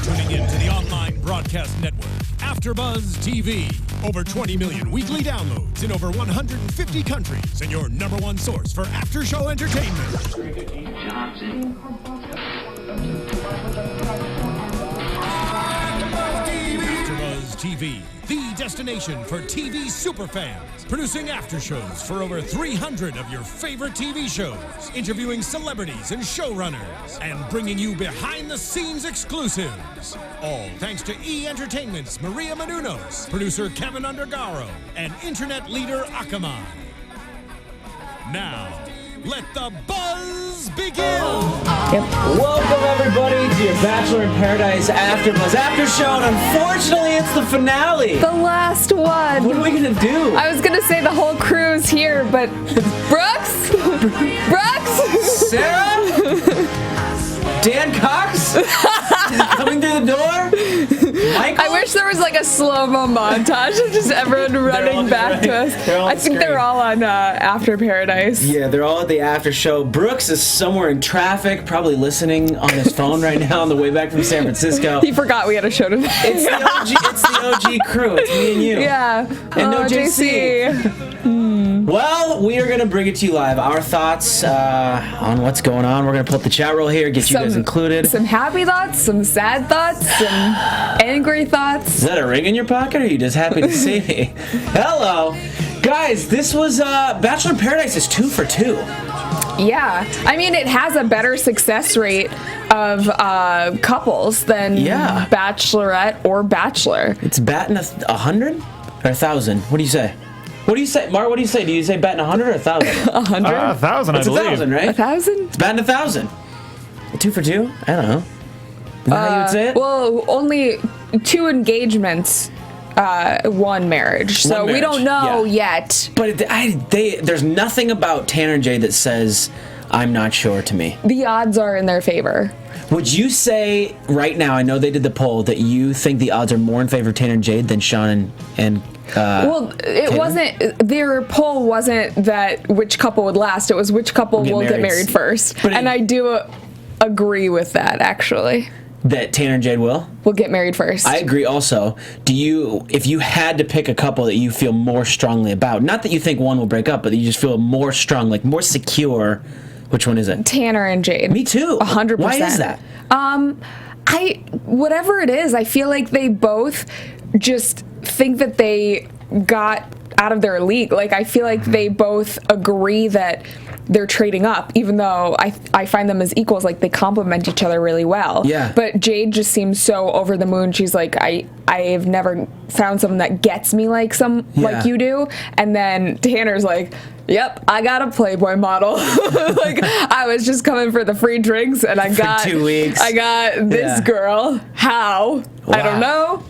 tuning in to the online broadcast network, AFTERBUZZ TV. Over 20 million weekly downloads in over 150 countries, and your number one source for after-show entertainment. AFTERBUZZ TV, the destination for TV superfans. Producing after shows for over 300 of your favorite TV shows, interviewing celebrities and showrunners, and bringing you behind-the-scenes exclusives. All thanks to E! Entertainment's Maria Menounos, producer Kevin Undergaro, and internet leader Akamai. Now, let the buzz begin! Welcome everybody to your Bachelor in Paradise AFTERBUZZ after show, and unfortunately it's the finale. The last one. What are we gonna do? I was gonna say the whole crew's here, but Brooks? Sarah? Dan Cox? Is he coming through the door? Michael? I wish there was like a slow-mo montage of just everyone running back to us. I think they're all on After Paradise. Yeah, they're all at the after show. Brooks is somewhere in traffic, probably listening on his phone right now on the way back from San Francisco. He forgot we had a show today. It's the OG crew. It's me and you. Yeah. And no JC. Well, we are going to bring it to you live. Our thoughts on what's going on. We're going to pull up the chat roll here, get you guys included. Some happy thoughts, some sad thoughts, some angry thoughts. Is that a ring in your pocket, or are you just happy to see me? Hello. Guys, this was Bachelor in Paradise is 2 for 2. Yeah. I mean, it has a better success rate of couples than Bachelorette or Bachelor. It's batting 100 or 1,000? What do you say? What do you say, Mark? What do you say? Do you say batting 100 or 1,000? 100? 1,000, I believe. It's 1,000, right? 1,000? It's batting 1,000. 2 for 2? I don't know. Is that how you would say it? Well, only 2 engagements, 1 marriage. So we don't know yet. But there's nothing about Tanner and Jade that says, I'm not sure to me. The odds are in their favor. Would you say right now, I know they did the poll, that you think the odds are more in favor of Tanner and Jade than Sean and well, it Taylor? wasn't, their poll wasn't that which couple would last, it was which couple will get married first. And I do agree with that, actually. That Tanner and Jade will get married first. I agree also. If you had to pick a couple that you feel more strongly about, not that you think one will break up, but that you just feel more strong, like more secure, which one is it? Tanner and Jade. Me too. 100%. Why is that? Whatever it is, I feel like they both just think that they got out of their league. Like, I feel like they both agree that they're trading up, even though I find them as equals. Like, they complement each other really well. Yeah. But Jade just seems so over the moon. She's like, I've never found someone that gets me like like you do. And then Tanner's like, yep, I got a Playboy model. Like, I was just coming for the free drinks, and I got 2 weeks. I got this girl. How? I don't know.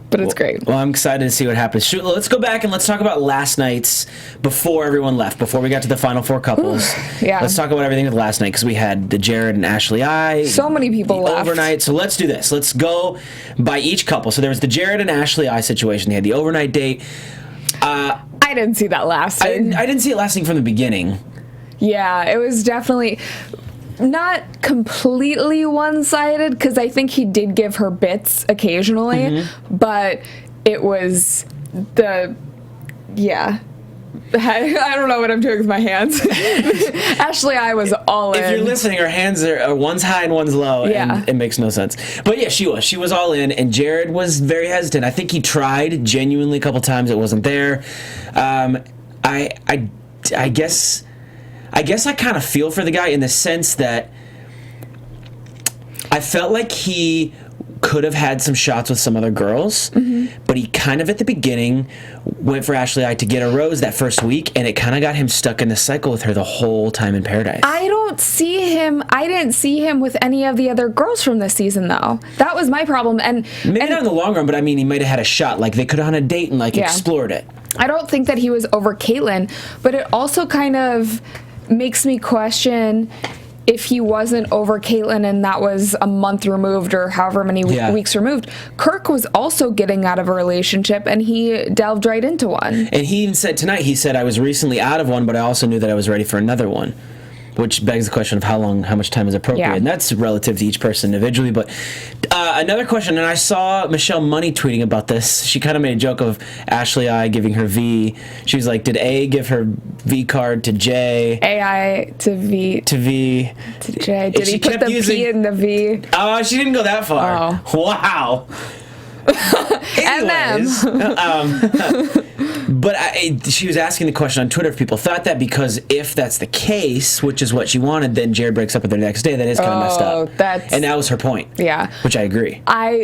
But it's great. Well, I'm excited to see what happens. Let's go back and let's talk about last night's, before everyone left, before we got to the final 4 couples. Yeah. Let's talk about everything with last night, because we had the Jared and Ashley I. So many people left. Overnight. So let's do this. Let's go by each couple. So there was the Jared and Ashley I situation. They had the overnight date. I didn't see that lasting. I didn't see it lasting from the beginning. Yeah, it was definitely not completely one-sided, because I think he did give her bits occasionally, but it was I don't know what I'm doing with my hands. Ashley, I was all in. If you're listening, her hands are one's high and one's low, and it makes no sense. But yeah, she was all in, and Jared was very hesitant. I think he tried genuinely a couple times. It wasn't there. I guess I kind of feel for the guy in the sense that I felt like he could have had some shots with some other girls, but he kind of at the beginning went for Ashley I to get a rose that first week, and it kind of got him stuck in the cycle with her the whole time in Paradise. I didn't see him with any of the other girls from this season, though. That was my problem. And maybe not in the long run, but I mean, he might have had a shot. Like, they could have on a date and explored it. I don't think that he was over Caitlyn, but it also kind of makes me question if he wasn't over Caitlyn and that was a month removed or however many weeks removed. Kirk was also getting out of a relationship, and he delved right into one. And he even said tonight, he said, I was recently out of one, but I also knew that I was ready for another one. which begs the question of how much time is appropriate, and that's relative to each person individually. But another question, and I saw Michelle Money tweeting about this. She kind of made a joke of Ashley I giving her V. She was like, did A give her V card to J? AI to V. To V. To J. Did he put the P in the V? Oh, she didn't go that far. Oh. Wow. Anyways, but she was asking the question on Twitter if people thought that, because if that's the case, which is what she wanted, then Jared breaks up with her the next day. That is kind of messed up. And that was her point. Yeah. Which I agree.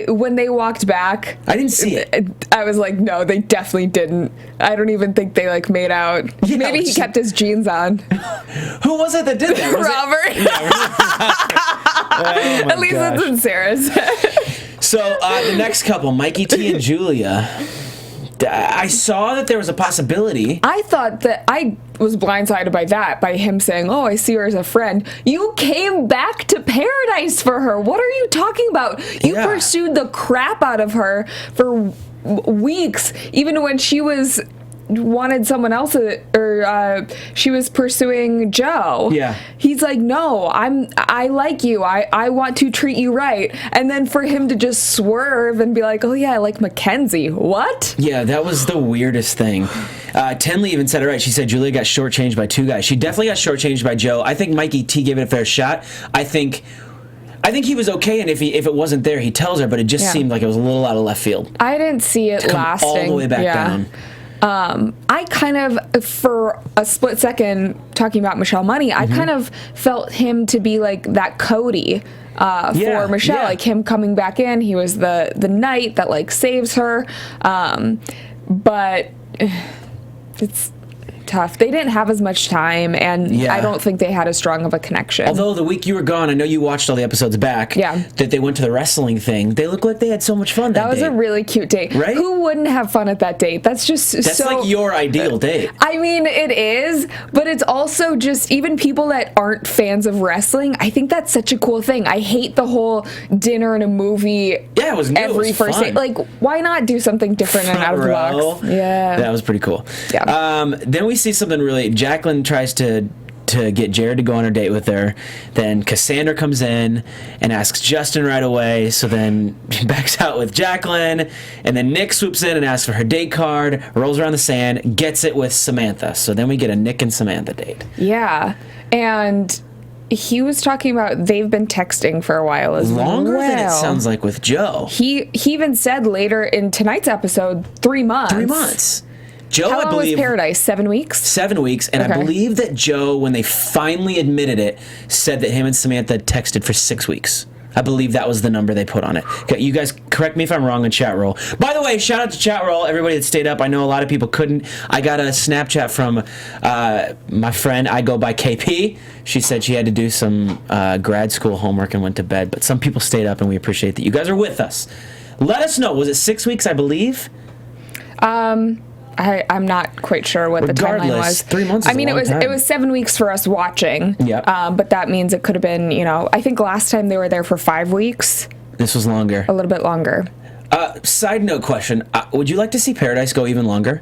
When they walked back, I didn't see it. I was like, no, they definitely didn't. I don't even think they like made out. Yeah, maybe he kept his jeans on. Who was it that did that? Robert. Oh, at least it's in Sarah's. So the next couple, Mikey T and Julia, I saw that there was a possibility. I thought that I was blindsided by him saying, oh, I see her as a friend. You came back to paradise for her. What are you talking about? You pursued the crap out of her for weeks, even when she wanted someone else, or she was pursuing Joe. Yeah. He's like, no, I like you. I want to treat you right. And then for him to just swerve and be like, oh yeah, I like Mackenzie. What? Yeah, that was the weirdest thing. Tenley even said it right. She said Julia got shortchanged by two guys. She definitely got shortchanged by Joe. I think Mikey T gave it a fair shot. I think he was okay, and if it wasn't there, he tells her, but it just seemed like it was a little out of left field. I didn't see it lasting. All the way back down. I kind of, for a split second, talking about Michelle Money, I kind of felt him to be like that Cody for Michelle, like him coming back in. He was the knight that like saves her, but it's tough. They didn't have as much time, and I don't think they had as strong of a connection. Although the week you were gone, I know you watched all the episodes back. Yeah. That they went to the wrestling thing. They looked like they had so much fun that was date. a really cute date. Right? Who wouldn't have fun at that date? That's like your ideal date. I mean, it is, but it's also just, even people that aren't fans of wrestling, I think that's such a cool thing. I hate the whole dinner and a movie. Yeah, it was new. Every first date. Like, why not do something different and out of the box? Yeah. That was pretty cool. Yeah. Then we see something really. Jacqueline tries to get Jared to go on a date with her. Then Cassandra comes in and asks Justin right away. So then he backs out with Jacqueline. And then Nick swoops in and asks for her date card, rolls around the sand, gets it with Samantha. So then we get a Nick and Samantha date. Yeah. And he was talking about they've been texting for a while as well. Longer than it sounds like with Joe. He even said later in tonight's episode, 3 months. 3 months. Joe, How long was Paradise? 7 weeks? 7 weeks, and I believe that Joe, when they finally admitted it, said that him and Samantha texted for 6 weeks. I believe that was the number they put on it. Okay, you guys correct me if I'm wrong in chat roll. By the way, shout out to chat roll, everybody that stayed up. I know a lot of people couldn't. I got a Snapchat from my friend, I go by KP. She said she had to do some grad school homework and went to bed, but some people stayed up, and we appreciate that you guys are with us. Let us know. Was it 6 weeks, I believe? I'm not quite sure what the timeline was. 3 months is a long time. It was 7 weeks for us watching. Yep. But that means it could have been, I think last time they were there for 5 weeks. This was longer. A little bit longer. Side note question. Would you like to see Paradise go even longer?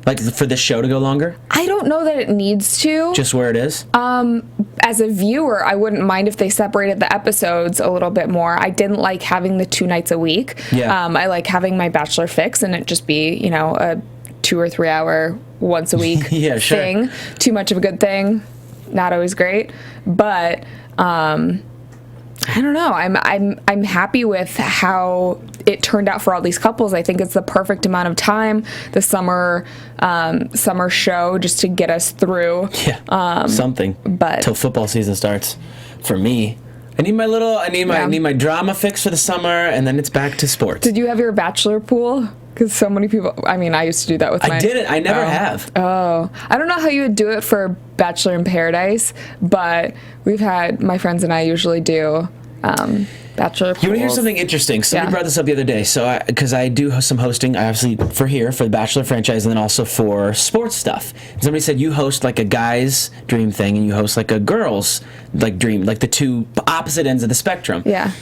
Like for this show to go longer? I don't know that it needs to. Just where it is? As a viewer, I wouldn't mind if they separated the episodes a little bit more. I didn't like having the 2 nights a week. Yeah. I like having my Bachelor fix and it just be, a 2 or 3 hour once a week thing. Too much of a good thing. Not always great. But I don't know. I'm happy with how it turned out for all these couples. I think it's the perfect amount of time, the summer show, just to get us through. Yeah. Something. But till football season starts. For me, I need my drama fix for the summer, and then it's back to sports. Did you have your Bachelor pool? Because so many people, I used to do that with my... I didn't. I never have. Oh. I don't know how you would do it for Bachelor in Paradise, but my friends and I usually do Bachelor pools. You want to hear something interesting? Somebody brought this up the other day. So, because I do some hosting, obviously, for the Bachelor franchise, and then also for sports stuff. And somebody said you host like a guy's dream thing, and you host like a girl's dream, like the two opposite ends of the spectrum. Yeah.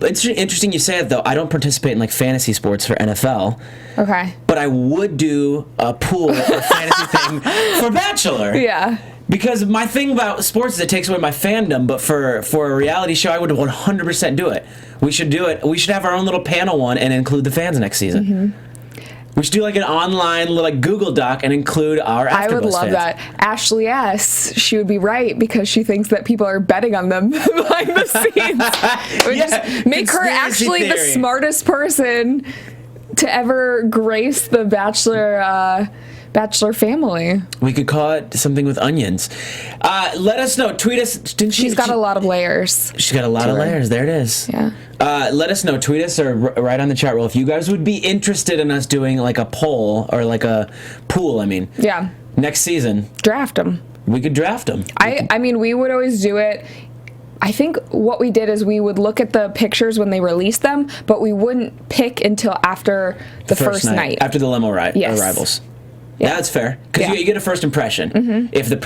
It's interesting you say it, though. I don't participate in fantasy sports for NFL. Okay. But I would do a pool or fantasy thing for Bachelor. Yeah. Because my thing about sports is it takes away my fandom, but for a reality show, I would 100% do it. We should do it. We should have our own little panel one and include the fans next season. Mm-hmm. We should do like an online little like Google Doc and include our AFTERBUZZ I would love fans. that. Ashley S. She would be right because she thinks that people are betting on them behind the scenes. It would just make her actually the smartest person to ever grace the Bachelor family. We could call it something with onions. Let us know. Tweet us. She's got a lot of layers. She's got a lot of layers. There it is. Yeah. Let us know. Tweet us or write on the chat roll if you guys would be interested in us doing like a poll or like a pool. I mean. Yeah. Next season. Draft them. We could draft them. I mean, we would always do it. I think what we did is we would look at the pictures when they released them, but we wouldn't pick until after the first night. After the limo arrivals. Yeah, that's fair. Because you get a first impression. Mm-hmm. If the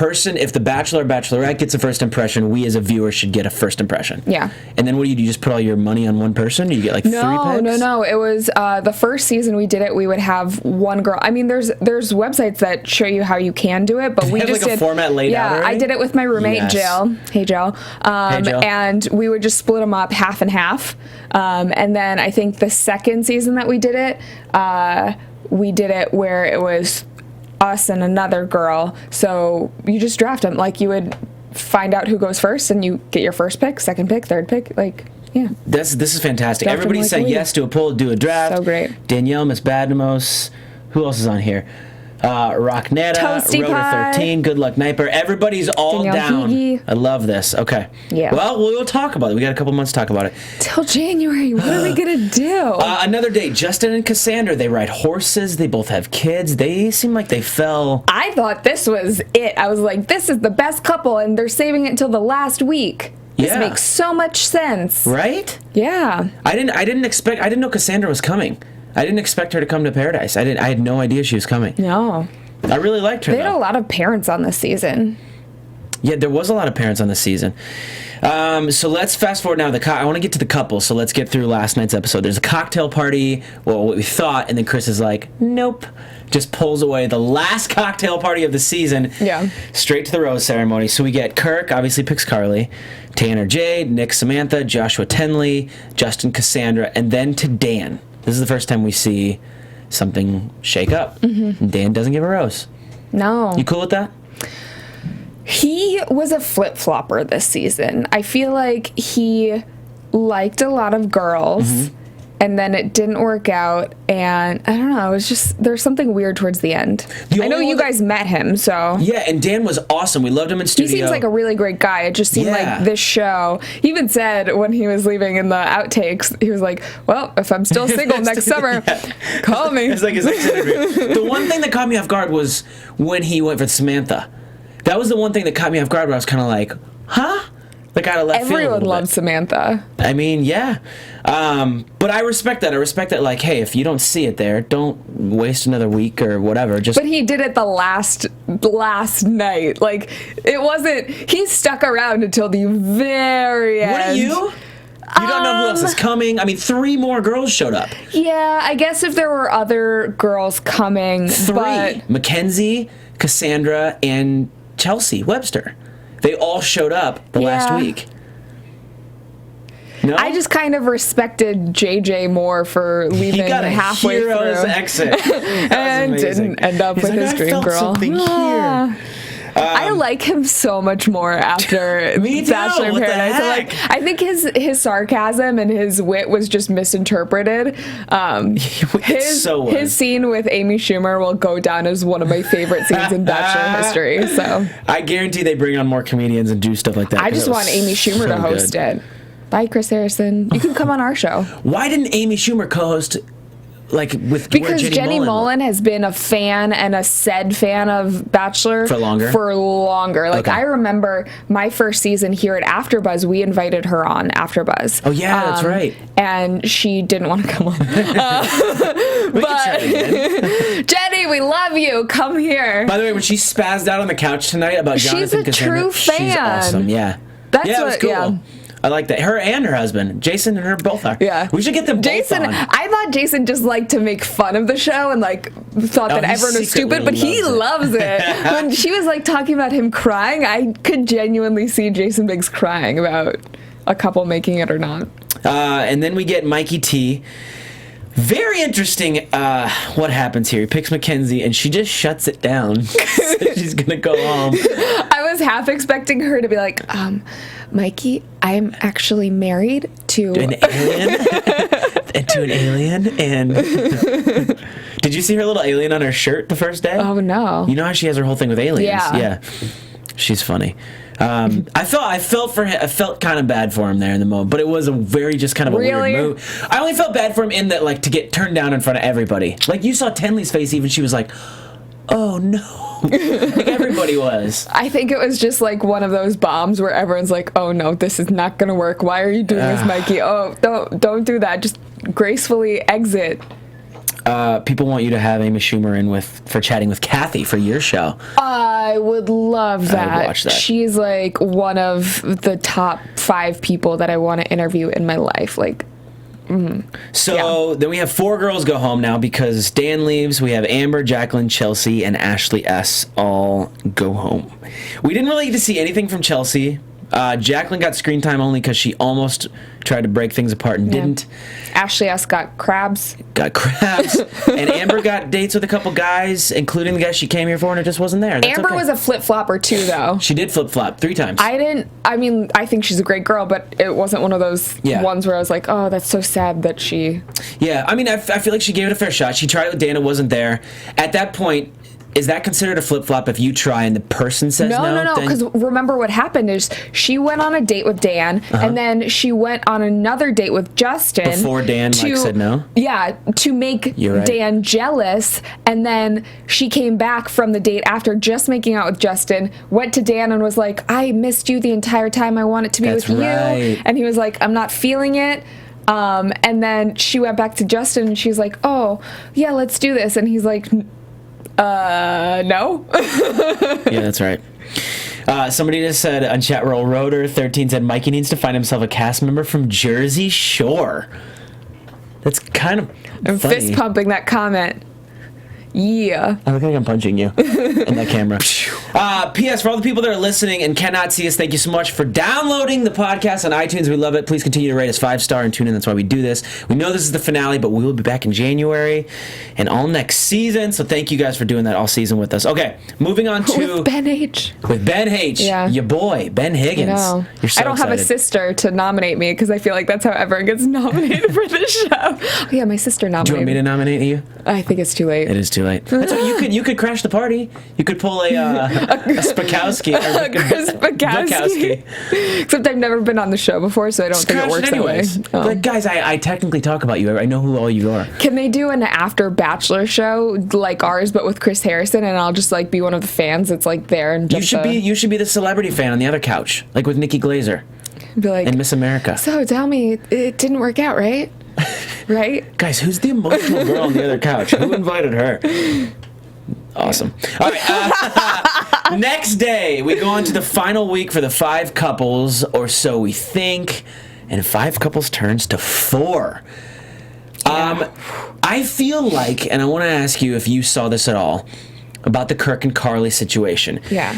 Bachelor or Bachelorette gets a first impression, we as a viewer should get a first impression. Yeah. And then what do? You just put all your money on one person? You get like 3 picks? No. It was the first season we did it. We would have one girl. I mean, there's websites that show you how you can do it, but we just did a format laid out already? I did it with my roommate Jill. Hey Jill. Hey Jill. And we would just split them up half and half. And then I think the second season that we did it where it was us and another girl, so you just draft them. Like, you would find out who goes first and you get your first pick, second pick, third pick. Like, yeah, this is fantastic. Draft Everybody like said yes to a poll, do a draft. So great. Danielle, Miss Badnamos, who else is on here? Rocknetta, Toasty Rotor Pie. 13, Good Luck Niper. Everybody's all Danielle down. Higgy. I love this. Okay. Yeah. Well, we'll talk about it. We got a couple months to talk about it. Till January. What are we gonna do? Another day. Justin and Cassandra. They ride horses. They both have kids. They seem like they fell. I thought this was it. I was like, this is the best couple, and they're saving it until the last week. This makes so much sense. Right? Yeah. I didn't know Cassandra was coming. I didn't expect her to come to Paradise. I had no idea she was coming. No. I really liked her. They had a lot of parents on this season. Yeah, there was a lot of parents on this season. So let's fast forward now. I want to get to the couple, so let's get through last night's episode. There's a cocktail party, well, what we thought, and then Chris is like, nope. Just pulls away the last cocktail party of the season. Yeah. Straight to the rose ceremony. So we get Kirk, obviously picks Carly, Tanner Jade, Nick Samantha, Joshua Tenley, Justin Cassandra, and then to Dan. This is the first time we see something shake up. Mm-hmm. Dan doesn't give a rose. No. You cool with that? He was a flip-flopper this season. I feel like he liked a lot of girls, mm-hmm. and then it didn't work out, and I don't know, it was just, there's something weird towards the end. I know you guys met him, so. Yeah, and Dan was awesome. We loved him in studio. He seems like a really great guy. It just seemed like this show, he even said when he was leaving in the outtakes, he was like, well, if I'm still single next summer, call me. It's like his next interview. The one thing that caught me off guard was when he went for Samantha. That was the one thing that caught me off guard where I was kind of like, huh? Like out of left field. Everyone loves Samantha. I mean, yeah. But I respect that. I respect that, like, hey, if you don't see it there, don't waste another week or whatever. But he did it the last night. Like, it wasn't, he stuck around until the very end. Wouldn't you? You don't know who else is coming. I mean, 3 more girls showed up. Yeah, I guess if there were other girls coming. 3. But Mackenzie, Cassandra, and Chelsea Webster. They all showed up the last week. No? I just kind of respected JJ more for leaving halfway through. He got a hero's exit. And didn't end up with his dream girl. Something here. I like him so much more after Bachelor in Paradise. I think his sarcasm and his wit was just misinterpreted. His scene with Amy Schumer will go down as one of my favorite scenes in Bachelor history. So I guarantee they bring on more comedians and do stuff like that. I just want Amy Schumer to host it. Bye, Chris Harrison. You can come on our show. Why didn't Amy Schumer co-host? Because Jenny Mullen has been a fan and a said fan of Bachelor for longer. Like, I remember my first season here at AfterBuzz, we invited her on AfterBuzz. Oh yeah, that's right. And she didn't want to come on. But Jenny, we love you. Come here. By the way, when she spazzed out on the couch tonight about Jonathan Cassandra, she's a true fan. She's awesome. Yeah. That's what. Cool. Yeah. I like that. Her and her husband. Jason and her both are. Yeah. We should get them both on. I thought Jason just liked to make fun of the show and like thought that everyone was stupid, but he loves it. When she was like talking about him crying, I could genuinely see Jason Biggs crying about a couple making it or not. And then we get Mikey T. Very interesting what happens here. He picks Mackenzie and she just shuts it down. She's going to go home. I was half expecting her to be like, Mikey, I'm actually married to an alien. And did you see her little alien on her shirt the first day? Oh, no. You know how she has her whole thing with aliens? Yeah. She's funny. I felt kind of bad for him there in the moment, but it was a very just kind of a weird move. I only felt bad for him in that, like, to get turned down in front of everybody. Like, you saw Tenley's face, even she was like, oh no. Like, everybody was. I think it was just like one of those bombs where everyone's like, oh no, this is not gonna work. Why are you doing this, Mikey? Oh, don't do that. Just gracefully exit. People want you to have Amy Schumer in for chatting with Cathy for your show. I would love that. I would watch that. She's like one of the top 5 people that I want to interview in my life. Like, So then we have 4 girls go home now because Dan leaves. We have Amber, Jacqueline, Chelsea, and Ashley S. all go home. We didn't really get to see anything from Chelsea. Jacqueline got screen time only because she almost tried to break things apart and didn't. Ashley S. got crabs. And Amber got dates with a couple guys, including the guy she came here for, and it just wasn't there. That's Amber was a flip-flopper too, though. She did flip-flop 3 times. I think she's a great girl, but it wasn't one of those ones where I was like, oh, that's so sad that she... Yeah, I mean, I feel like she gave it a fair shot. She tried it with Dana, wasn't there. At that point... Is that considered a flip-flop if you try and the person says no? No, because remember what happened is she went on a date with Dan, and then she went on another date with Justin. Before Dan said no? Yeah, to make Dan jealous, and then she came back from the date after just making out with Justin, went to Dan and was like, I missed you the entire time, I wanted to be with you. And he was like, I'm not feeling it. And then she went back to Justin, and she's like, oh, yeah, let's do this. And he's like... no. Yeah, that's right. Somebody just said on chat roll, Rotor 13 said Mikey needs to find himself a cast member from Jersey Shore. That's kind of I'm funny. fist pumping that comment. Yeah. I look like I'm punching you in that camera. P.S. For all the people that are listening and cannot see us, thank you so much for downloading the podcast on iTunes. We love it. Please continue to rate us 5-star and tune in. That's why we do this. We know this is the finale, but we will be back in January and all next season. So thank you guys for doing that all season with us. Okay, moving on to... With Ben H. With Ben H. Yeah. Your boy, Ben Higgins. No. You're so I don't have a sister to nominate me because I feel like that's how everyone gets nominated for this show. Oh, yeah, my sister nominated. Do you want me to nominate you? I think it's too late. It is too late. That's what, you could crash the party. You could pull a Spakowski. Spakowski. Except I've never been on the show before, so I don't think it works anyways. that way. But guys, I technically talk about you. I know who all you are. Can they do an after Bachelor show like ours, but with Chris Harrison, and I'll just like be one of the fans that's like there and just you should be the celebrity fan on the other couch, like with Nikki Glazer. Be like, and Miss America. So tell me, it didn't work out, right? Right? Guys, who's the emotional girl on the other couch? Who invited her? Awesome. All right. Next day, we go on to the final week for the 5 couples, or so we think, and 5 couples turns to 4. Yeah. I feel like, and I want to ask you if you saw this at all, about the Kirk and Carly situation. Yeah.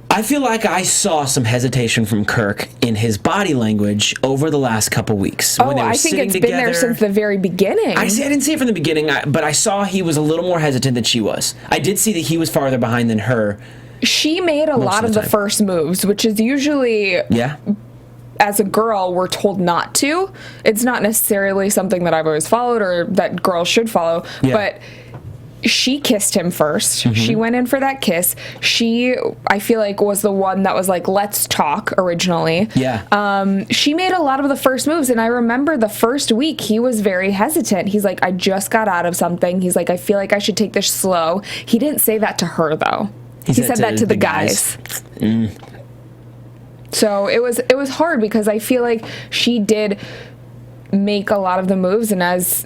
I feel like I saw some hesitation from Kirk in his body language over the last couple weeks. Oh, I think it's been there since the very beginning. I didn't see it from the beginning, but I saw he was a little more hesitant than she was. I did see that he was farther behind than her. She made a lot of the first moves, which is usually... Yeah. As a girl, we're told not to. It's not necessarily something that I've always followed or that girls should follow, but... She kissed him first. Mm-hmm. She went in for that kiss. She, I feel like, was the one that was like, let's talk originally. Yeah. She made a lot of the first moves, and I remember the first week he was very hesitant. He's like, I just got out of something. He's like, I feel like I should take this slow. He didn't say that to her, though. He said that to the guys. So it was hard because I feel like she did make a lot of the moves, and as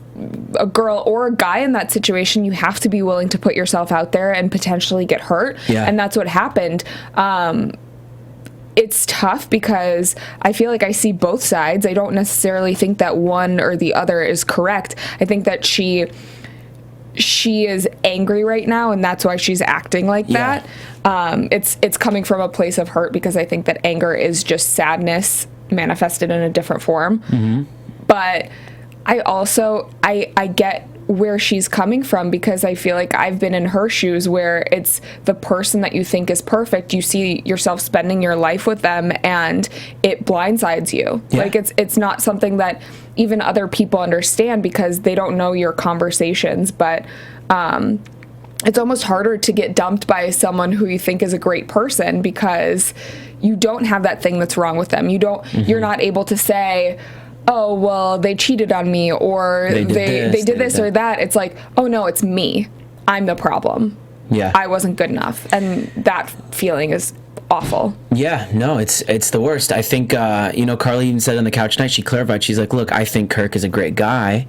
a girl or a guy in that situation, you have to be willing to put yourself out there and potentially get hurt. Yeah. And that's what happened. it's tough because I feel like I see both sides. I don't necessarily think that one or the other is correct. I think that she is angry right now, and that's why she's acting like that. It's coming from a place of hurt, because I think that anger is just sadness manifested in a different form. But I also I get where she's coming from, because I feel like I've been in her shoes, where it's the person that you think is perfect, you see yourself spending your life with them, and it blindsides you. Like it's not something that even other people understand, because they don't know your conversations. But it's almost harder to get dumped by someone who you think is a great person, because you don't have that thing that's wrong with them. You're not able to say, oh, well, they cheated on me, or they did this or that. It's like, oh no, it's me. I'm the problem. I wasn't good enough. And that feeling is awful. Yeah, no, it's the worst. I think, Carly even said on the couch tonight, she clarified, she's like, look, I think Kirk is a great guy,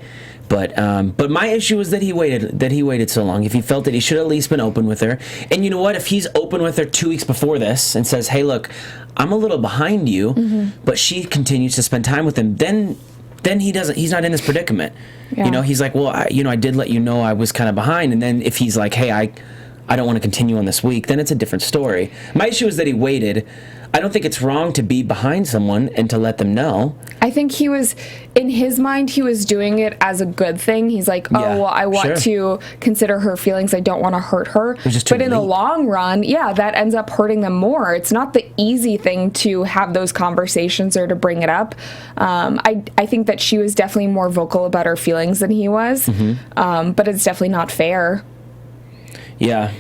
but my issue was that he waited so long. If he felt that he should have at least been open with her. And you know what? If he's open with her 2 weeks before this and says, hey, look, I'm a little behind you, but she continues to spend time with him, then he's not in this predicament. He's like, well, I did let you know I was kind of behind. And then if he's like, hey, I don't want to continue on this week, then it's a different story. My issue is that he waited. I don't think it's wrong to be behind someone and to let them know. I think in his mind, he was doing it as a good thing. He's like, I want to consider her feelings. I don't want to hurt her. But in the long run, that ends up hurting them more. It's not the easy thing to have those conversations or to bring it up. I think that she was definitely more vocal about her feelings than he was. But it's definitely not fair. Yeah,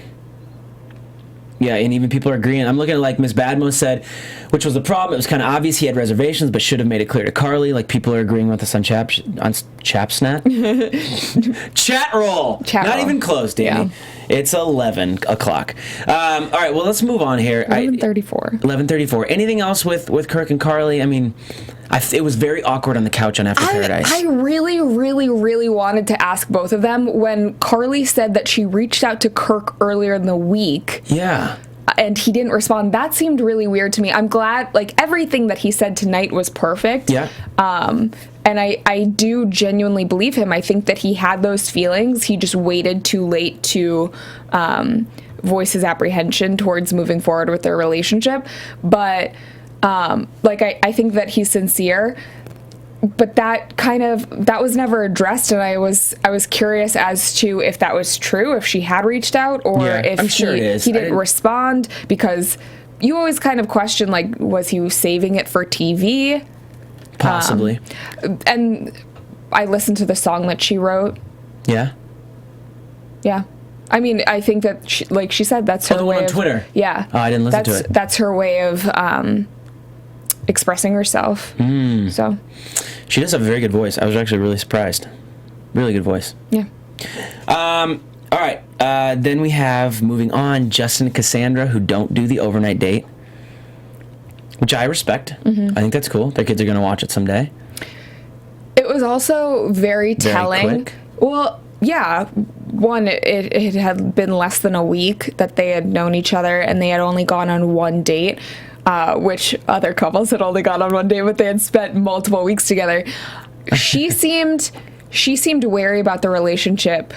and even people are agreeing. I'm looking at, like, Miss Badmo said, which was the problem. It was kind of obvious he had reservations, but should have made it clear to Carly. Like, people are agreeing with us on Chapsnat. Chat roll. Not even close, Danny. Yeah. It's 11 o'clock. All right, well, let's move on here. 11:34. 11:34. Anything else with Kirk and Carly? I mean, it was very awkward on the couch on After Paradise. I really, really, really wanted to ask both of them when Carly said that she reached out to Kirk earlier in the week. Yeah. And he didn't respond. That seemed really weird to me. I'm glad, like, everything that he said tonight was perfect. Yeah. And I do genuinely believe him. I think that he had those feelings. He just waited too late to voice his apprehension towards moving forward with their relationship. But I think that he's sincere, but that was never addressed, and I was curious as to if that was true, if she had reached out, or if he didn't respond, because you always kind of question, like, was he saving it for TV? Possibly. And I listened to the song that she wrote. Yeah. Yeah. I mean, I think that she said, that's her way on Twitter. Yeah. Oh, I didn't listen to it. That's her way of expressing herself. So she does have a very good voice. I was actually really surprised. Really good voice. Yeah. All right. Then we have, moving on, Justin and Cassandra, who don't do the overnight date, which I respect. I think that's cool. Their kids are going to watch it someday. It was also very telling. Quick. Well, yeah. One, it had been less than a week that they had known each other, and they had only gone on one date. Which other couples had only gone on one date, but they had spent multiple weeks together. She seemed wary about the relationship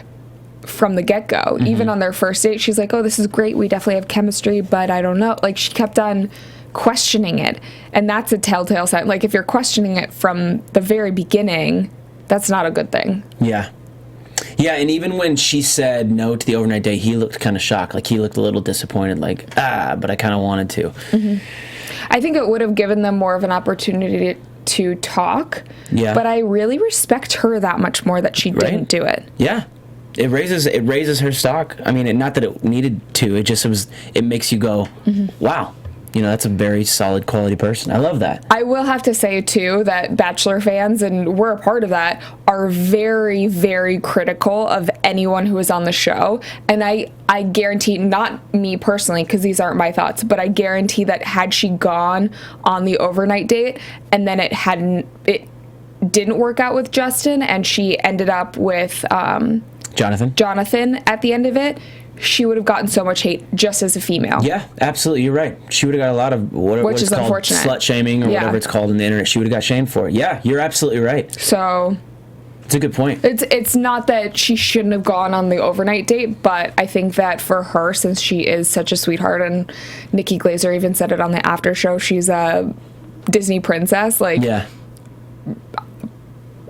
from the get-go. Even on their first date, she's like, oh, this is great, we definitely have chemistry, but I don't know. Like, she kept on questioning it, and that's a telltale sign. Like, if you're questioning it from the very beginning, that's not a good thing. Yeah. Yeah, and even when she said no to the overnight date, he looked kind of shocked. Like, he looked a little disappointed, like, but I kind of wanted to. I think it would have given them more of an opportunity to talk. Yeah. But I really respect her that much more that she didn't do it. Yeah. It raises her stock. I mean, not that it needed to. It makes you go, wow. That's a very solid quality person. I love that. I will have to say, too, that Bachelor fans, and we're a part of that, are very, very critical of anyone who is on the show. And I guarantee, not me personally, because these aren't my thoughts, but I guarantee that had she gone on the overnight date and then it didn't work out with Justin and she ended up with Jonathan at the end of it, she would have gotten so much hate just as a female. Yeah, absolutely. You're right. She would have got a lot of what is called unfortunate. Slut shaming or whatever it's called in the internet. She would have got shamed for it. Yeah, you're absolutely right. So it's a good point. It's not that she shouldn't have gone on the overnight date, but I think that for her, since she is such a sweetheart, and Nikki Glaser even said it on the after show, she's a Disney princess. Like, yeah.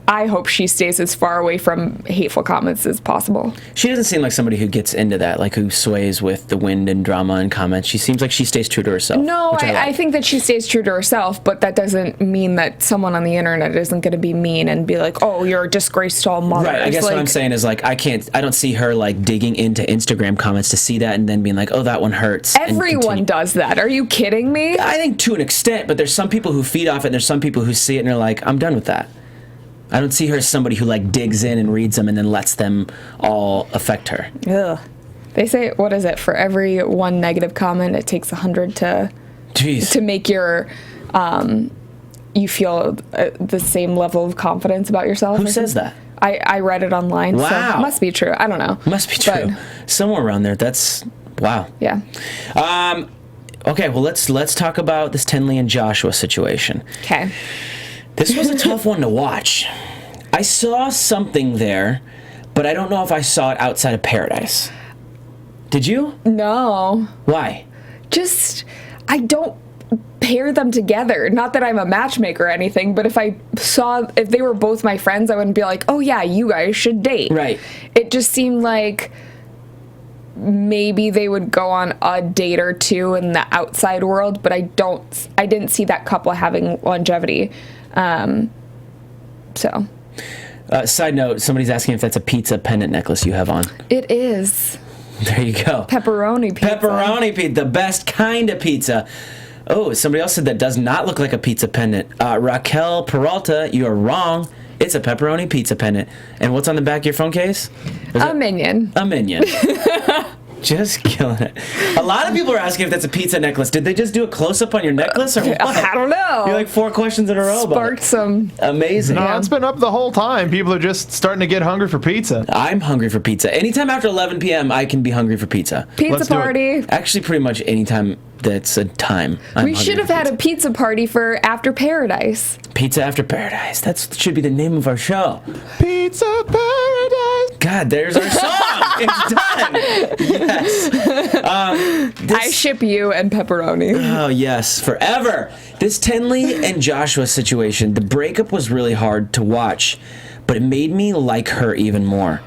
I hope she stays as far away from hateful comments as possible. She doesn't seem like somebody who gets into that, like who sways with the wind and drama and comments. She seems like she stays true to herself. No, I think that she stays true to herself, but that doesn't mean that someone on the internet isn't going to be mean and be like, oh, you're a disgrace to all mothers. Right, I guess what I'm saying is, like, I don't see her, like, digging into Instagram comments to see that and then being like, oh, that one hurts. Everyone does that. Are you kidding me? I think to an extent, but there's some people who feed off it and there's some people who see it and they're like, I'm done with that. I don't see her as somebody who, like, digs in and reads them and then lets them all affect her. Ugh. They say, what is it? For every one negative comment, it takes 100 to make your you feel the same level of confidence about yourself. Who says that? I read it online. Wow. So it must be true. I don't know. Must be true. Somewhere around there. That's wow. Yeah. Okay. Well, let's talk about this Tenley and Joshua situation. Okay. This was a tough one to watch. I saw something there, but I don't know if I saw it outside of Paradise. Did you? No. Why? Just, I don't pair them together. Not that I'm a matchmaker or anything, but if they were both my friends, I wouldn't be like, oh yeah, you guys should date. Right. It just seemed like maybe they would go on a date or two in the outside world, but I didn't see that couple having longevity. Side note, somebody's asking if that's a pizza pendant necklace you have on. It is. There you go. Pepperoni pizza. Pepperoni pizza, the best kind of pizza. Oh, somebody else said that does not look like a pizza pendant. Raquel Peralta, you are wrong. It's a pepperoni pizza pendant. And what's on the back of your phone case? A minion. A minion. Just killing it. A lot of people are asking if that's a pizza necklace. Did they just do a close-up on your necklace or what? I don't know. You're like 4 questions in a row. Sparked some. Amazing. No, it's been up the whole time. People are just starting to get hungry for pizza. I'm hungry for pizza. Anytime after 11 p.m., I can be hungry for pizza. Pizza party. Actually, pretty much anytime that's a time. We should have had a pizza party for After Paradise. Pizza After Paradise. That should be the name of our show. Pizza Paradise. God, there's our song. It's done. Yes. I ship you and pepperoni. Oh, yes. Forever. This Tenley and Joshua situation, the breakup was really hard to watch, but it made me like her even more.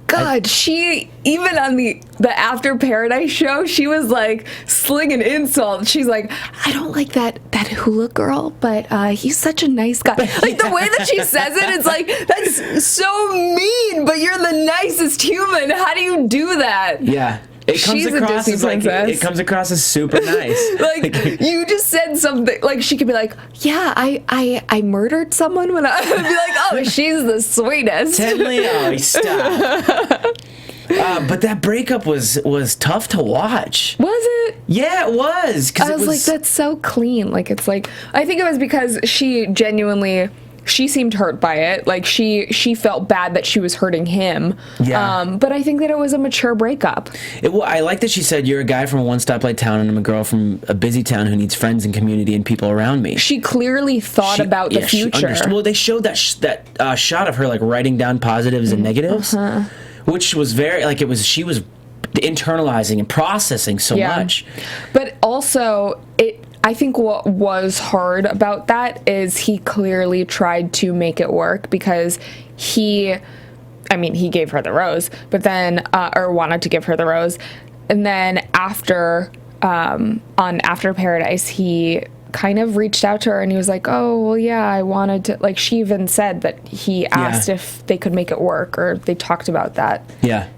God, she, even on the After Paradise show, she was like slinging insults. She's like, I don't like that hula girl, but he's such a nice guy. Like the way that she says it, it's like, that's so mean, but you're the nicest human. How do you do that? Yeah. She's a Disney princess. It comes across as super nice. Like you just said something. Like she could be like, "Yeah, I murdered someone." When I would be like, "Oh, she's the sweetest." Tenley, oh, stop. But that breakup was tough to watch. Was it? Yeah, it was. I was like, that's so clean. Like it's like I think it was because she genuinely. She seemed hurt by it. Like she felt bad that she was hurting him. Yeah. But I think that it was a mature breakup. I like that she said, "You're a guy from a one-stoplight town, and I'm a girl from a busy town who needs friends and community and people around me." She clearly thought about the future. Well, they showed that shot of her like writing down positives and negatives, which was very like it was. She was internalizing and processing so much. But also I think what was hard about that is he clearly tried to make it work because he gave her the rose, but then, or wanted to give her the rose. And then on After Paradise, he kind of reached out to her and he was like, oh, well, yeah, I wanted to, like, she even said that he asked if they could make it work or they talked about that. Yeah.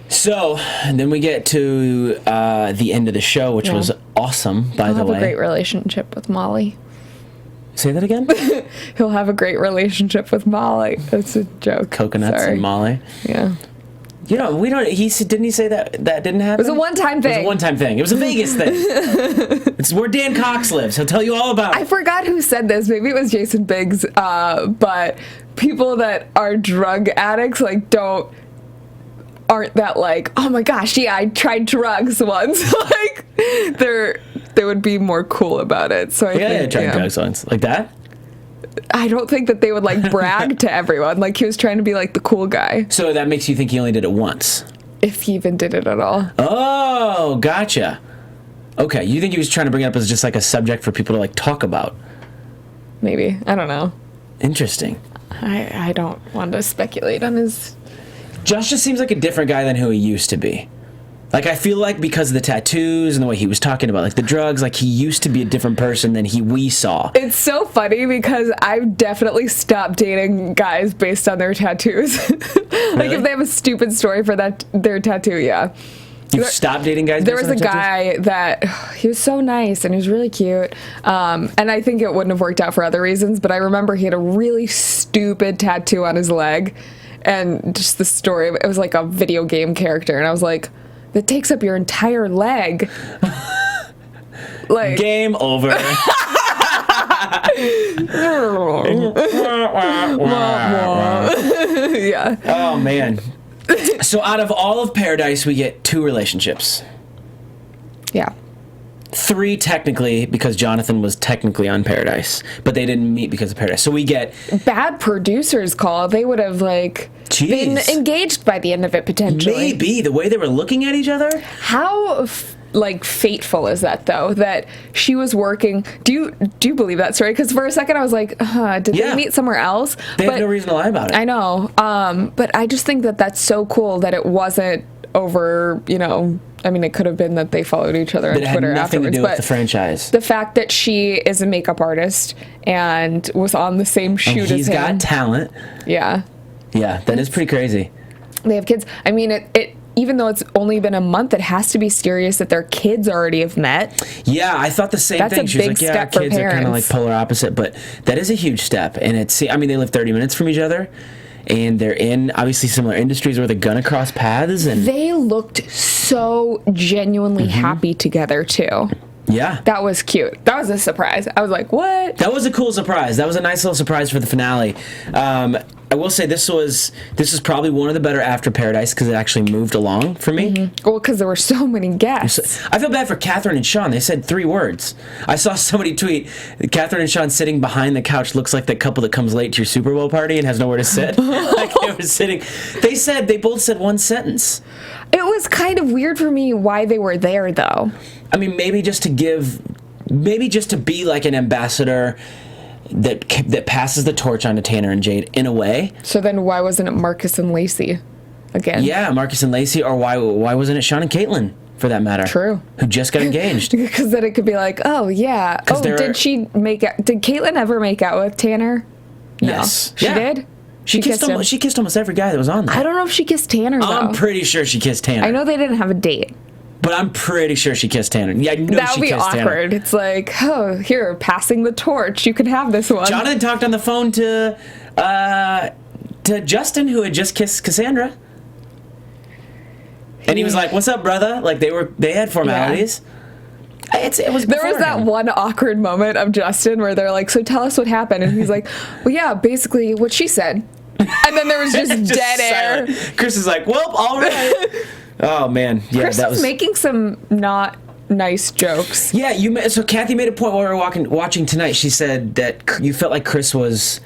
So, and then we get to the end of the show, which was awesome, by the way. He'll have a great relationship with Molly. Say that again? He'll have a great relationship with Molly. That's a joke. Coconuts and Molly. Yeah. You know, didn't he say that didn't happen? It was a one-time thing. It was a one-time thing. It was a Vegas thing. It's where Dan Cox lives. He'll tell you all about it. I forgot who said this. Maybe it was Jason Biggs. But people that are drug addicts, like, don't... aren't that like, oh my gosh, yeah, I tried drugs once. Like they would be more cool about it. So I think, I tried drugs once. Like that? I don't think that they would like brag to everyone. Like he was trying to be like the cool guy. So that makes you think he only did it once? If he even did it at all. Oh, gotcha. Okay, you think he was trying to bring it up as just like a subject for people to like talk about? Maybe. I don't know. Interesting. I don't want to speculate on his... Josh just seems like a different guy than who he used to be. Like, I feel like because of the tattoos and the way he was talking about, like, the drugs, like, he used to be a different person than we saw. It's so funny because I've definitely stopped dating guys based on their tattoos. Like, if they have a stupid story for their tattoo, yeah. You've stopped dating guys? There was a guy that, he was so nice and he was really cute. And I think it wouldn't have worked out for other reasons, but I remember he had a really stupid tattoo on his leg. And just the story, it was like a video game character. And I was like, that takes up your entire leg. Like game over. Yeah. Oh, man. So out of all of Paradise, we get 2 relationships. Yeah. 3 technically, because Jonathan was technically on Paradise, but they didn't meet because of Paradise. So we get... Bad producers call. They would have, like, been engaged by the end of it, potentially. Maybe. The way they were looking at each other? How... like fateful is that though, that she was working? Do you believe that story? Because for a second I was like, did they meet somewhere else? They have no reason to lie about it. I know, but I just think that that's so cool that it wasn't over, you know. I mean, it could have been that they followed each other on Twitter afterwards. It had nothing to do with the franchise. The fact that she is a makeup artist and was on the same shoot as him. He's got talent. Yeah. Yeah, that is pretty crazy. They have kids. I mean, it even though it's only been a month, it has to be serious that their kids already have met. Yeah, I thought the same thing. She was like, yeah, our kids are kind of like polar opposite, but that is a huge step. And I mean, they live 30 minutes from each other, and they're in obviously similar industries where they're gonna cross paths. And they looked so genuinely happy together too. Yeah. That was cute. That was a surprise. I was like, what? That was a cool surprise. That was a nice little surprise for the finale. I will say this was probably one of the better after Paradise because it actually moved along for me. Mm-hmm. Well, because there were so many guests. I feel bad for Catherine and Sean. They said 3 words. I saw somebody tweet, Catherine and Sean sitting behind the couch looks like the couple that comes late to your Super Bowl party and has nowhere to sit. Like they were sitting. They both said one sentence. It was kind of weird for me why they were there, though. I mean, maybe just to be like an ambassador that passes the torch on to Tanner and Jade in a way. So then why wasn't it Marcus and Lacey again? Yeah, Marcus and Lacey, or why wasn't it Sean and Caitlin, for that matter? True. Who just got engaged. Because then it could be like, oh, yeah. Oh, did Caitlin ever make out with Tanner? No. Yes. She did? She kissed almost every guy that was on there. I don't know if she kissed Tanner, though. I'm pretty sure she kissed Tanner. I know they didn't have a date. But I'm pretty sure she kissed Tanner. Yeah, I know that would be awkward. Tanner. It's like, oh, here, passing the torch. You can have this one. Jonathan talked on the phone to Justin, who had just kissed Cassandra, and he was like, "What's up, brother?" Like they had formalities. Yeah. It was. There was that one awkward moment of Justin where they're like, "So tell us what happened," and he's like, "Well, yeah, basically what she said," and then there was just dead silent air. Chris is like, "Well, all right." Oh man, yeah, Chris was making some not nice jokes. Yeah, so Cathy made a point while we were watching tonight. She said that you felt like Chris was.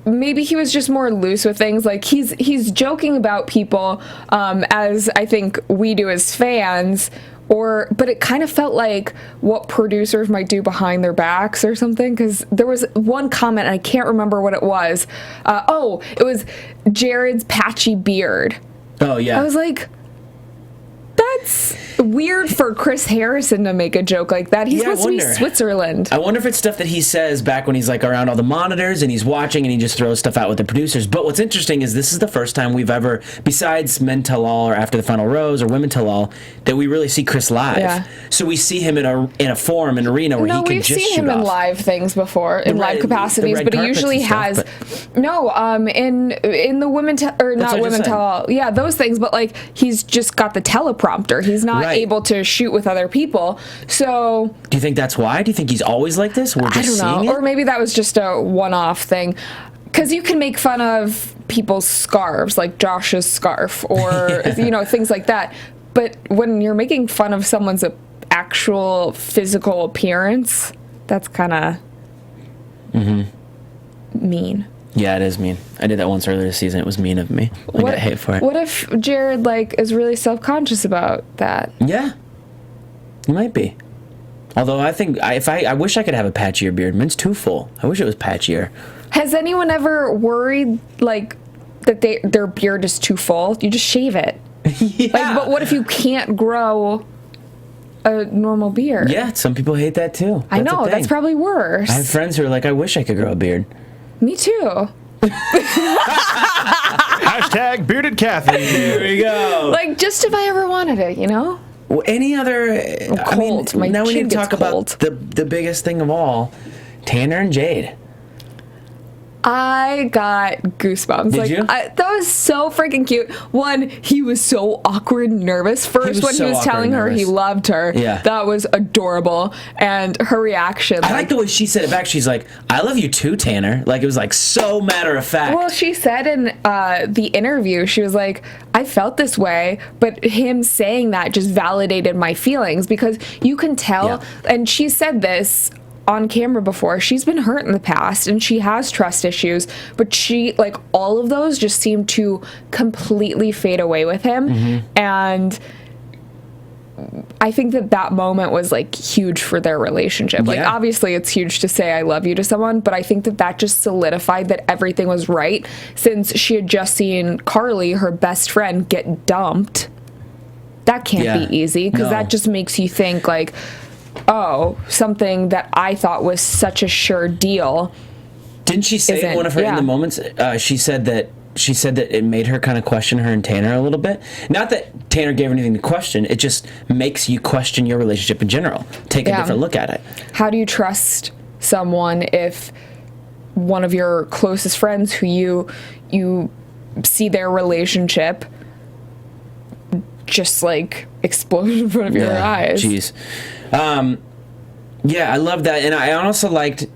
Maybe he was just more loose with things. Like he's joking about people, as I think we do as fans. But it kind of felt like what producers might do behind their backs or something, because there was one comment, and I can't remember what it was. It was Jared's patchy beard. Oh, yeah. I was like, that's weird for Chris Harrison to make a joke like that. He's supposed to be Switzerland. I wonder if it's stuff that he says back when he's like around all the monitors and he's watching and he just throws stuff out with the producers. But what's interesting is this is the first time we've ever, besides Men Tell All or After the Final Rose or Women Tell All, that we really see Chris live. Yeah. So we see him in a forum, an arena where he can just shoot off. No, we've seen him in live things before, in live capacities, but he usually has... in the Women Tell... Or not Women Tell All. Yeah, those things, but like he's just got the teleprompter. He's not able to shoot with other people. So do you think that's why? Do you think he's always like this? We're just I don't know. Or maybe that was just a one-off thing. Because you can make fun of people's scarves, like Josh's scarf, or things like that. But when you're making fun of someone's actual physical appearance, that's kind of mean. Yeah, it is mean. I did that once earlier this season. It was mean of me. I got hate for it. What if Jared is really self-conscious about that? Yeah, he might be. Although I think I wish I could have a patchier beard. Mine's too full. I wish it was patchier. Has anyone ever worried that their beard is too full? You just shave it. Yeah. But what if you can't grow a normal beard? Yeah, some people hate that too. I know, that's probably worse. I have friends who are like, I wish I could grow a beard. Me too. Hashtag bearded Cathy. There we go. Just if I ever wanted it, Well, any other... I'm cold. My now we chin need to gets talk cold. about the biggest thing of all, Tanner and Jade. I got goosebumps. Did you? That was so freaking cute. One, he was so awkward and nervous first when he was telling her he loved her. Yeah. That was adorable. And her reaction. I like the way she said it back. She's like, I love you too, Tanner. It was so matter of fact. Well, she said in the interview, she was like, I felt this way, but him saying that just validated my feelings, because you can tell, and she said this on camera before, she's been hurt in the past and she has trust issues, but she, all of those just seem to completely fade away with him. And I think that moment was huge for their relationship. Obviously it's huge to say I love you to someone, but I think that just solidified that everything was right, since she had just seen Carly, her best friend, get dumped. That can't be easy, because that just makes you think oh, something that I thought was such a sure deal. Didn't she say in one of her in the moments? She said that it made her kind of question her and Tanner a little bit. Not that Tanner gave her anything to question. It just makes you question your relationship in general. Take a different look at it. How do you trust someone if one of your closest friends, who you see their relationship just explode in front of your eyes? Jeez. Yeah, I love that, and I also liked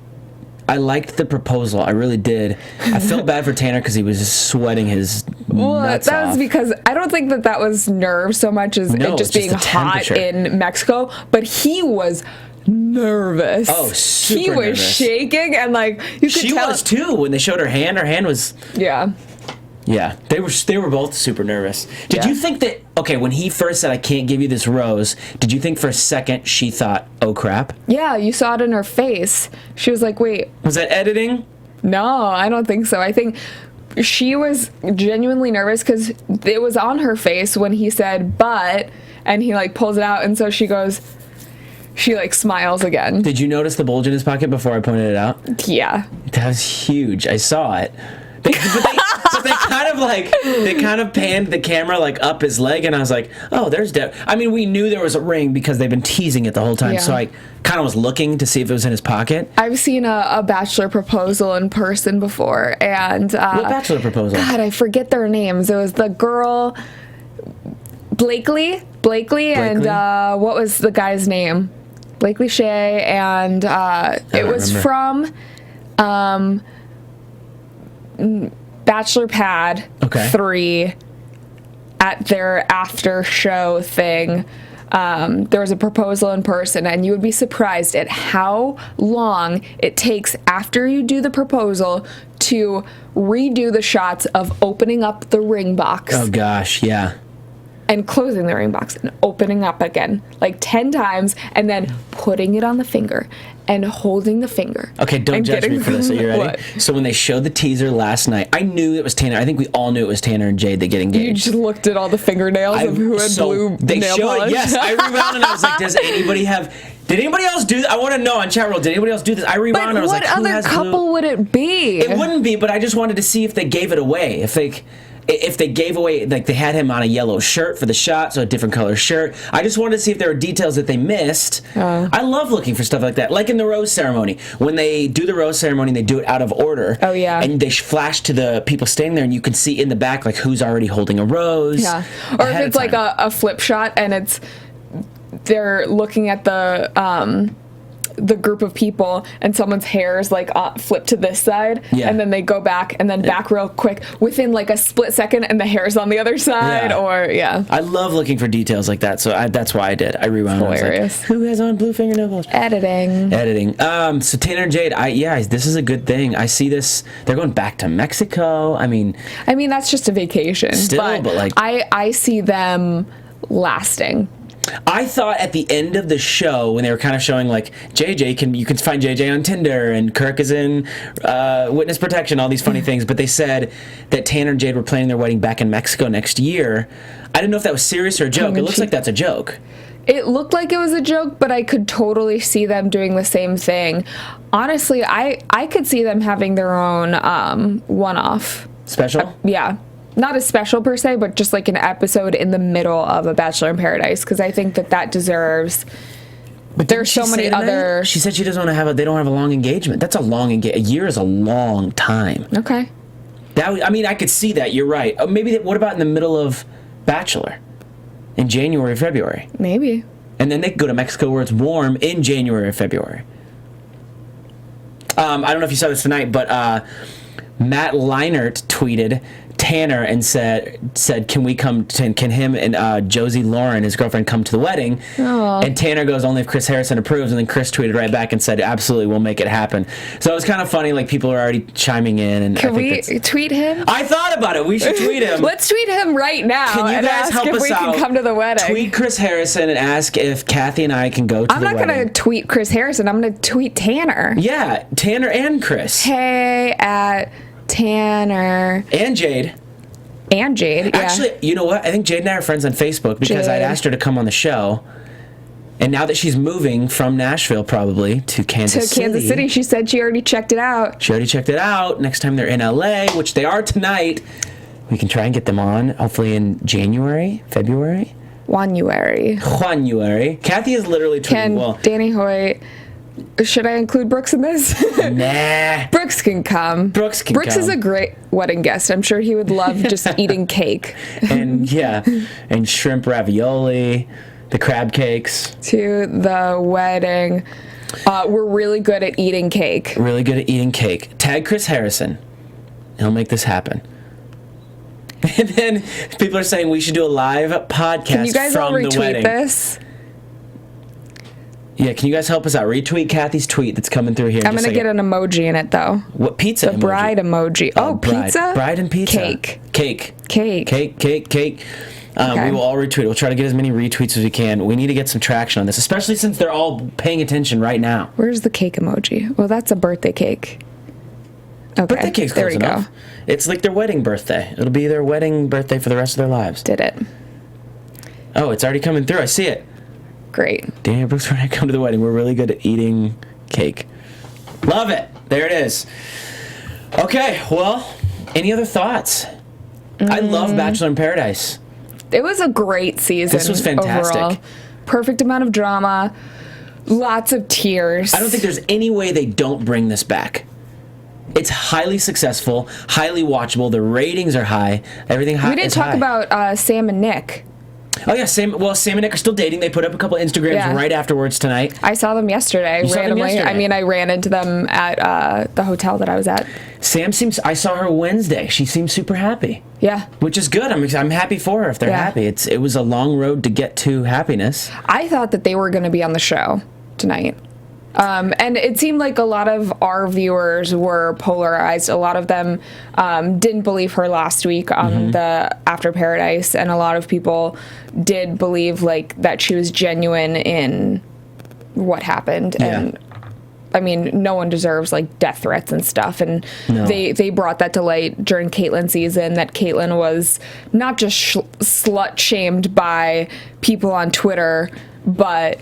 the proposal. I really did. I felt bad for Tanner because he was just sweating his nuts that was off. because I don't think that was nerves so much as it just being hot in Mexico, but he was nervous. Oh, super he was nervous. Shaking, and you could she tell. was too when they showed her hand. Her hand was Yeah, they were both super nervous. Did you think that, when he first said, I can't give you this rose, did you think for a second she thought, oh crap? Yeah, you saw it in her face. She was like, wait. Was that editing? No, I don't think so. I think she was genuinely nervous because it was on her face when he said, but, and he pulls it out, and so she goes, she smiles again. Did you notice the bulge in his pocket before I pointed it out? Yeah. That was huge. I saw it. But they kind of panned the camera up his leg, and I was like, oh, there's I mean, we knew there was a ring because they've been teasing it the whole time, so I kind of was looking to see if it was in his pocket. I've seen a bachelor proposal in person before, and what bachelor proposal? God, I forget their names. It was the girl Blakely, and what was the guy's name? Blakely Shea, and it was from Bachelor Pad 3 at their after show thing. There was a proposal in person, and you would be surprised at how long it takes after you do the proposal to redo the shots of opening up the ring box. Oh gosh, yeah. And closing the ring box and opening up again 10 times, and then putting it on the finger and holding the finger. Okay, don't judge me for this. Are you ready? What? So when they showed the teaser last night, I knew it was Tanner. I think we all knew it was Tanner and Jade that get engaged. You just looked at all the fingernails of who had blue nail polish. Yes, I rewound and I was like, did anybody else do that? I want to know on chat roll, did anybody else do this? I rewound and I was like, who has blue? What other couple would it be? It wouldn't be, but I just wanted to see if they gave it away. If they gave away, they had him on a yellow shirt for the shot, so a different color shirt. I just wanted to see if there were details that they missed. I love looking for stuff like that. Like in the rose ceremony. When they do the rose ceremony, they do it out of order. Oh, yeah. And they flash to the people standing there, and you can see in the back, who's already holding a rose. Yeah. Or if it's a flip shot, and they're looking at the the group of people and someone's hair is like flipped to this side, and then they go back and then back real quick within like a split second, and the hair's on the other side. I love looking for details like that, so that's why I did. I rewound. Hilarious. Like, who has on blue fingernails? Editing. So Tanner and Jade, this is a good thing. I see this. They're going back to Mexico. I mean, that's just a vacation. Still, but like, I see them lasting. I thought at the end of the show, when they were kind of showing like you can find JJ on Tinder and Kirk is in witness protection, all these funny things, but they said that Tanner and Jade were planning their wedding back in Mexico next year. I didn't know if that was serious or a joke. It looks like that's a joke. It looked like it was a joke, but I could totally see them doing the same thing. Honestly, I could see them having their own one-off. Special? Yeah. Not a special per se, but just like an episode in the middle of a Bachelor in Paradise, because I think that deserves. But there's so many other. She said she doesn't want to they don't have a long engagement. That's a long engagement. A year is a long time. Okay. I could see that. You're right. Maybe. What about in the middle of Bachelor, in January or February? Maybe. And then they could go to Mexico where it's warm in January or February. I don't know if you saw this tonight, but Matt Leinart tweeted Tanner and said, can him and Josie Lauren, his girlfriend, come to the wedding? Aww. And Tanner goes, only if Chris Harrison approves, and then Chris tweeted right back and said, absolutely, we'll make it happen. So it was kind of funny, like people are already chiming in. And can we tweet him? I thought about it. We should tweet him. Let's tweet him right now. Can you guys help us out? If we can come to the wedding. Tweet Chris Harrison and ask if Cathy and I can go to the wedding. I'm not going to tweet Chris Harrison. I'm going to tweet Tanner. Yeah, Tanner and Chris. Hey, at Tanner. And Jade. And Jade, yeah. Actually, you know what? I think Jade and I are friends on Facebook because I'd asked her to come on the show. And now that she's moving from Nashville probably to Kansas City. She said she already checked it out. Next time they're in LA, which they are tonight, we can try and get them on, hopefully in January, February? January. Cathy is literally Danny Hoyt. Should I include Brooks in this? Nah. Brooks can come. Brooks is a great wedding guest. I'm sure he would love just eating cake. And shrimp ravioli, the crab cakes. To the wedding. We're really good at eating cake. Tag Chris Harrison. He'll make this happen. And then people are saying we should do a live podcast from the wedding. Can you guys all retweet this? Yeah, can you guys help us out? Retweet Cathy's tweet that's coming through here. I'm going to get an emoji in it, though. What pizza emoji? The bride emoji. Oh, pizza? Bride and pizza. Cake. Okay. We will all retweet. We'll try to get as many retweets as we can. We need to get some traction on this, especially since they're all paying attention right now. Where's the cake emoji? Well, that's a birthday cake. Okay. Birthday cake's close enough. Go. It's like their wedding birthday. It'll be their wedding birthday for the rest of their lives. Did it. Oh, it's already coming through. I see it. Great. Daniel Brooks, when I come to the wedding, we're really good at eating cake. Love it. There it is. Okay, well, any other thoughts? I love Bachelor in Paradise. It was a great season. This was fantastic. Overall. Perfect amount of drama. Lots of tears. I don't think there's any way they don't bring this back. It's highly successful, highly watchable. The ratings are high. Everything high. We didn't talk about Sam and Nick. Oh yeah, Sam and Nick are still dating. They put up a couple Instagrams right afterwards tonight. I saw them yesterday randomly. I ran into them at the hotel that I was at. I saw her Wednesday. She seems super happy. Yeah. Which is good. I'm happy for her if they're happy. It was a long road to get to happiness. I thought that they were going to be on the show tonight. And it seemed like a lot of our viewers were polarized. A lot of them didn't believe her last week on the After Paradise, and a lot of people did believe like that she was genuine in what happened. Yeah. And I mean, no one deserves like death threats and stuff. And they brought that to light during Caitlyn's season, that Caitlyn was not just slut shamed by people on Twitter, but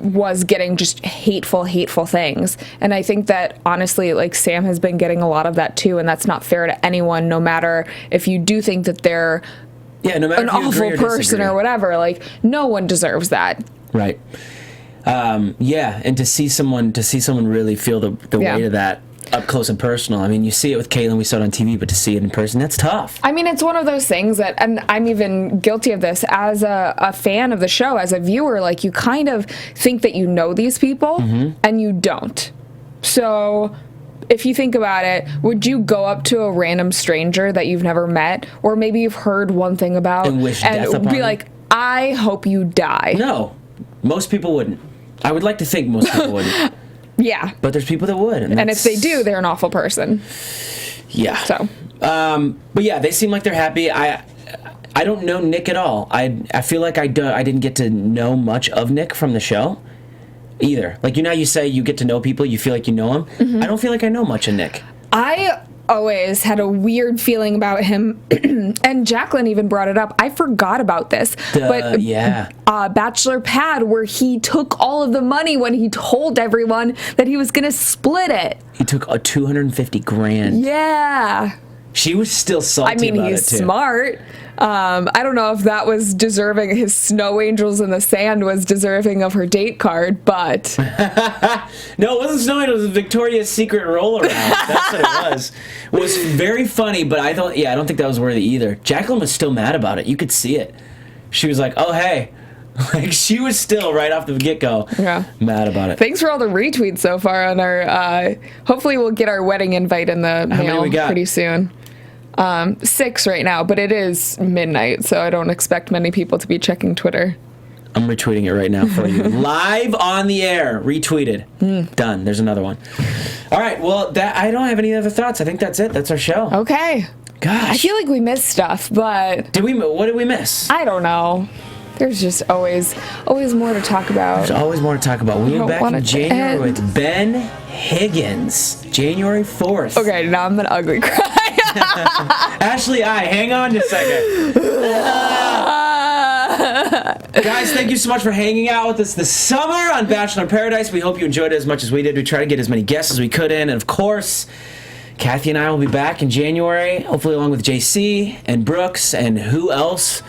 was getting just hateful things. And I think that honestly, like, Sam has been getting a lot of that too, and that's not fair to anyone, no matter if you do think that they're an awful person or whatever. Like, no one deserves that. Right. And to see someone really feel the weight of that. up close and personal. I mean, you see it with Caitlyn, we saw it on TV, but to see it in person, that's tough. I mean, it's one of those things that, and I'm even guilty of this, as a fan of the show, as a viewer, like, you kind of think that you know these people, and you don't. So, if you think about it, would you go up to a random stranger that you've never met, or maybe you've heard one thing about, and wish death upon be them? like, I hope you die? No, most people wouldn't. I would like to think most people wouldn't. Yeah. But there's people that would. And if they do, they're an awful person. Yeah. So. But yeah, they seem like they're happy. I don't know Nick at all. I feel like I didn't get to know much of Nick from the show either. Like, you know how you say you get to know people, you feel like you know them? I don't feel like I know much of Nick. I always had a weird feeling about him, and Jacqueline even brought it up. I forgot about this, but Bachelor Pad, where he took all of the money when he told everyone that he was gonna split it. He took a $250,000. Yeah. She was still salty. I mean, about he's it too. smart. I don't know if that was deserving. His snow angels in the sand was deserving of her date card, but no, it wasn't snow angels. It was Victoria's Secret roll around. That's what it was. It was very funny, but I don't think that was worthy either. Jacqueline was still mad about it. You could see it. She was like, "Oh hey." Like, she was still right off the get-go mad about it. Thanks for all the retweets so far on our hopefully we'll get our wedding invite in the mail pretty soon. 6 right now, but it is midnight, so I don't expect many people to be checking Twitter. I'm retweeting it right now for you. Live on the air. Retweeted. Done. There's another one. All right, well, I don't have any other thoughts. I think that's it. That's our show. Okay. Gosh. I feel like we missed stuff, but... What did we miss? I don't know. There's just always more to talk about. There's always more to talk about. We'll be back in January with Ben Higgins. January 4th. Okay, now I'm gonna ugly cry. Ashley, hang on just a second. Guys, thank you so much for hanging out with us this summer on Bachelor in Paradise. We hope you enjoyed it as much as we did. We tried to get as many guests as we could in. And of course, Cathy and I will be back in January, hopefully along with JC and Brooks and who else?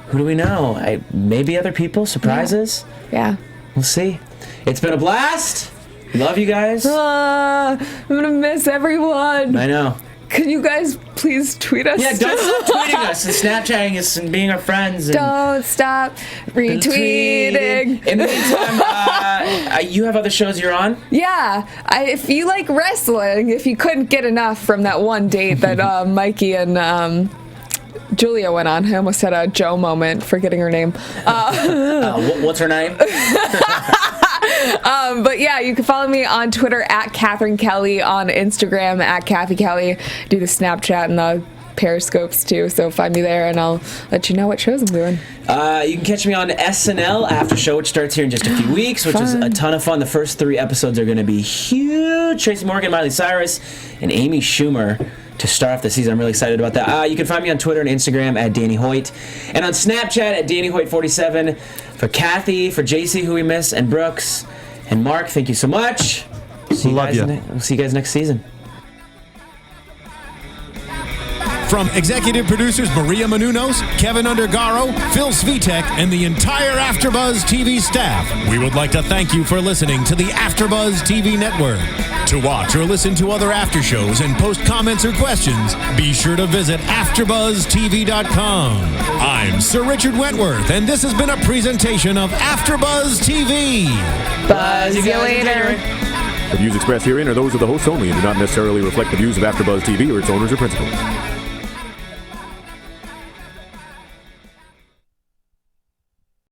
Who do we know? Maybe other people? Surprises? Yeah. We'll see. It's been a blast. Love you guys. I'm gonna miss everyone. I know. Can you guys please tweet us? Yeah, don't stop tweeting us and Snapchatting us and being our friends. And don't stop retweeting. In the meantime, you have other shows you're on? Yeah. If you like wrestling, if you couldn't get enough from that one date that Mikey and Julia went on. I almost had a Joe moment, forgetting her name. What's her name? But yeah, you can follow me on Twitter at Catherine Kelley, on Instagram at Cathy Kelley. Do the Snapchat and the Periscopes too, so find me there and I'll let you know what shows I'm doing. You can catch me on SNL After Show, which starts here in just a few weeks, which is a ton of fun. The first 3 episodes are going to be huge. Tracy Morgan, Miley Cyrus, and Amy Schumer to start off the season. I'm really excited about that. You can find me on Twitter and Instagram at Danny Hoyt, and on Snapchat at DannyHoyt47. For Cathy, for JC, who we miss, and Brooks, and Mark, thank you so much. Love you. We'll see you guys next season. From executive producers Maria Menounos, Kevin Undergaro, Phil Svitek, and the entire AfterBuzz TV staff, we would like to thank you for listening to the AfterBuzz TV network. To watch or listen to other after shows and post comments or questions, be sure to visit AfterBuzzTV.com. I'm Sir Richard Wentworth, and this has been a presentation of AfterBuzz TV. Buzz you later. The views expressed herein are those of the hosts only and do not necessarily reflect the views of AfterBuzz TV or its owners or principals.